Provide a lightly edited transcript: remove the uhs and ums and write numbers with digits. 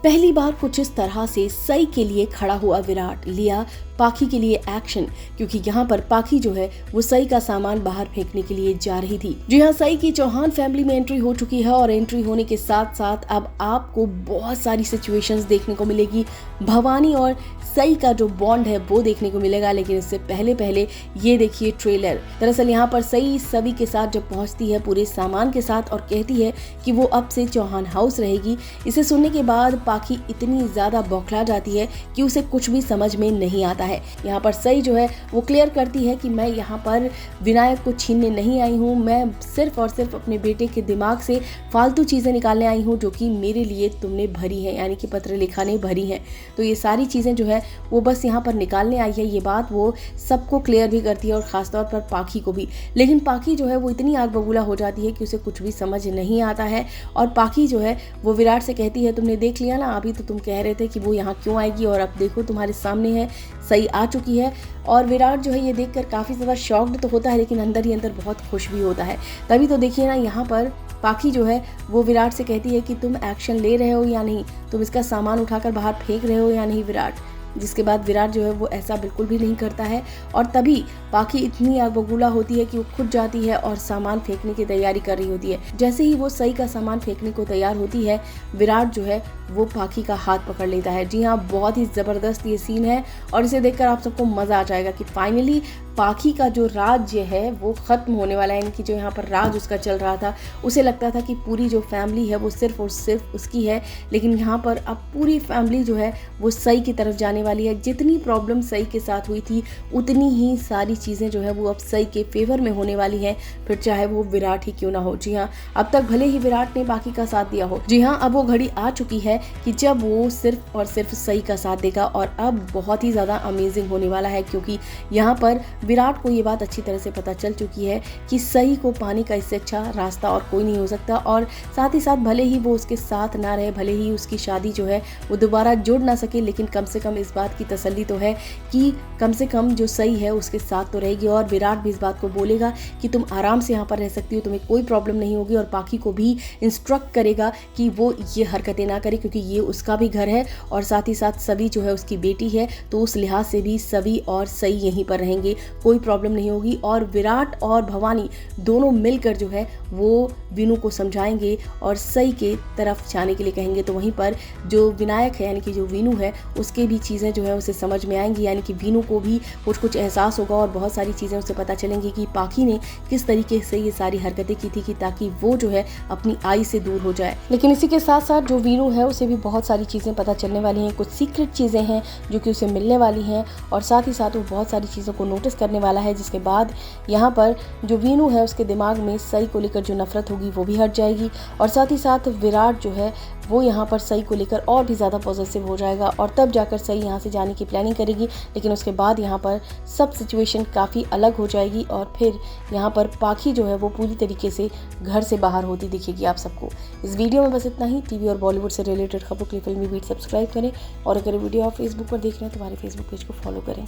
पहली बार कुछ इस तरह से सई के लिए खड़ा हुआ विराट, लिया पाखी के लिए एक्शन, क्योंकि यहाँ पर पाखी जो है वो सई का सामान बाहर फेंकने के लिए जा रही थी। जी हाँ, सई की चौहान फैमिली में एंट्री हो चुकी है और एंट्री होने के साथ साथ अब आपको बहुत सारी सिचुएशंस देखने को मिलेगी। भवानी और सई का जो बॉन्ड है वो देखने को मिलेगा, लेकिन इससे पहले ये देखिए ट्रेलर। दरअसल यहाँ पर सई सभी के साथ जब पहुंचती है पूरे सामान के साथ और कहती है कि वो अब से चौहान हाउस रहेगी, इसे सुनने के बाद पाखी इतनी ज्यादा बौखला जाती है कि उसे कुछ भी समझ में नहीं आता है। यहाँ पर सई जो है वो क्लियर करती है कि मैं यहाँ पर विनायक को छीनने नहीं आई हूँ, मैं सिर्फ और सिर्फ अपने बेटे के दिमाग से फालतू चीजें निकालने आई हूँ जो कि मेरे लिए तुमने भरी है, यानी कि पत्रलेखा ने भरी है। तो ये सारी चीजें जो है वो बस यहाँ पर निकालने आई है। ये बात वो सबको क्लियर भी करती है और खासतौर पर पाखी को भी। लेकिन पाखी जो है वो इतनी आग बबूला हो जाती है कि उसे कुछ भी समझ नहीं आता है और पाखी जो है वो विराट से कहती है, तुमने देख लिया ना, अभी तो तुम कह रहे थे कि वो यहाँ क्यों आएगी और अब देखो तुम्हारे सामने है, सई आ चुकी है। और विराट जो है ये देखकर काफ़ी ज़्यादा शॉक्ड तो होता है, लेकिन अंदर ही अंदर बहुत खुश भी होता है। तभी तो देखिए ना, यहाँ पर पाखी जो है वो विराट से कहती है कि तुम एक्शन ले रहे हो या नहीं, तुम इसका सामान उठाकर बाहर फेंक रहे हो या नहीं विराट। जिसके बाद विराट जो है वो ऐसा बिल्कुल भी नहीं करता है और तभी पाखी इतनी आग बबूला होती है कि वो खुद जाती है और सामान फेंकने की तैयारी कर रही होती है। जैसे ही वो सई का सामान फेंकने को तैयार होती है, विराट जो है वो पाखी का हाथ पकड़ लेता है। जी हाँ, बहुत ही ज़बरदस्त ये सीन है और इसे देखकर आप सबको मज़ा आ जाएगा कि फाइनली पाखी का जो राज्य है वो ख़त्म होने वाला है। इनकी जो यहाँ पर राज उसका चल रहा था, उसे लगता था कि पूरी जो फैमिली है वो सिर्फ और सिर्फ उसकी है, लेकिन यहाँ पर अब पूरी फैमिली जो है वो सई की तरफ जाने वाली है। जितनी प्रॉब्लम सई के साथ हुई थी उतनी ही सारी चीज़ें जो है वो अब सई के फेवर में होने वाली हैं, फिर चाहे वो विराट ही क्यों ना हो। जी हाँ, अब तक भले ही विराट ने बाकी का साथ दिया हो, जी हाँ, अब वो घड़ी आ चुकी है कि जब वो सिर्फ और सिर्फ सई का साथ देगा और अब बहुत ही ज़्यादा अमेजिंग होने वाला है, क्योंकि यहाँ पर विराट को ये बात अच्छी तरह से पता चल चुकी है कि सई को पाने का इससे अच्छा रास्ता और कोई नहीं हो सकता। और साथ ही साथ भले ही वो उसके साथ ना रहे, भले ही उसकी शादी जो है वो दोबारा जुड़ ना सके, लेकिन कम से कम इस बात की तसल्ली तो है कि कम से कम जो सई है उसके साथ तो रहेगी। और विराट भी इस बात को बोलेगा कि तुम आराम से यहाँ पर रह सकती हो, तुम्हें कोई प्रॉब्लम नहीं होगी, और पाखी को भी इंस्ट्रक्ट करेगा कि वो ये हरकतें ना करे, क्योंकि ये उसका भी घर है और साथ ही साथ सभी जो है उसकी बेटी है, तो उस लिहाज से भी सभी और सई यहीं पर रहेंगे, कोई प्रॉब्लम नहीं होगी। और विराट और भवानी दोनों मिलकर जो है वो वीनू को समझाएंगे और सई के तरफ जाने के लिए कहेंगे। तो वहीं पर जो विनायक है यानी कि जो वीनू है उसके भी चीज़ें जो है उसे समझ में आएंगी, यानी कि वीनू को भी कुछ एहसास होगा और बहुत सारी चीज़ें उसे पता चलेंगी कि पाखी ने किस तरीके से ये सारी हरकतें की थी कि ताकि वो जो है अपनी आई से दूर हो जाए। लेकिन इसी के साथ साथ जो वीनू है उसे भी बहुत सारी चीज़ें पता चलने वाली हैं, कुछ सीक्रेट चीज़ें हैं जो कि उसे मिलने वाली हैं और साथ ही साथ वो बहुत सारी चीज़ों को नोटिस करने वाला है, जिसके बाद यहाँ पर जो वीनू है उसके दिमाग में सई को लेकर जो नफरत होगी वो भी हट जाएगी और साथ ही साथ विराट जो है वो यहाँ पर सई को लेकर और भी ज़्यादा पॉजिटिव हो जाएगा और तब जाकर सई यहाँ से जाने की प्लानिंग करेगी। लेकिन उसके बाद यहाँ पर सब सिचुएशन काफ़ी अलग हो जाएगी और फिर यहाँ पर पाखी जो है वो पूरी तरीके से घर से बाहर होती दिखेगी आप सबको। इस वीडियो में बस इतना ही। टीवी और बॉलीवुड से रिलेटेड खबरों के लिए फिल्मी बीट सब्सक्राइब करें और अगर वीडियो आप फेसबुक पर देख रहे हैं तो हमारे फेसबुक पेज को फॉलो करें।